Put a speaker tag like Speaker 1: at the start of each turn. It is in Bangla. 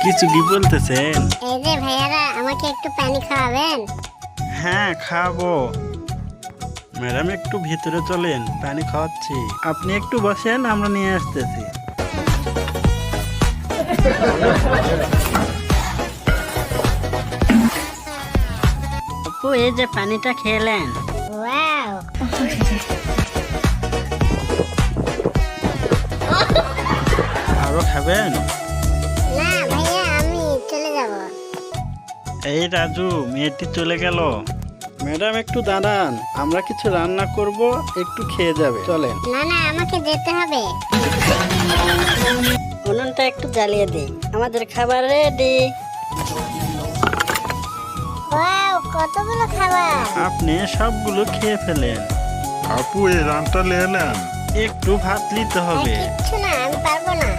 Speaker 1: কিছু কি বলতেছেন?
Speaker 2: এই যে ভাইয়ারা, আমাকে একটু পানি খাওয়াবেন?
Speaker 1: হ্যাঁ, খাবো। ম্যাডাম একটু ভিতরে চলেন, পানি খাওয়াচ্ছি। আপনি একটু বসেন, আমরা নিয়ে আসতেছি।
Speaker 3: আপু, এই যে পানিটা খেলেন।
Speaker 2: ওয়াও,
Speaker 1: আরো খাবেন?
Speaker 2: না ভাইয়া, আমি চলে যাব।
Speaker 1: এই রাজু, মেয়েটি চলে গেল। ম্যাডাম একটু দাঁড়ান, আমরা কিছু রান্না করব, একটু খেয়ে যাবে, চলেন।
Speaker 2: না না, আমাকে যেতে হবে।
Speaker 3: উনুনটা একটু জ্বালিয়ে দিই, আমাদের খাবার রেডি।
Speaker 2: ওয়াও, কতগুলো খাবার!
Speaker 1: আপনি সবগুলো খেয়ে ফেলেন।
Speaker 4: আপু এই রানটা নিয়ে নেন।
Speaker 1: একটু ভাত নিতে হবে।
Speaker 2: কিচ্ছু না, আমি পারবো না।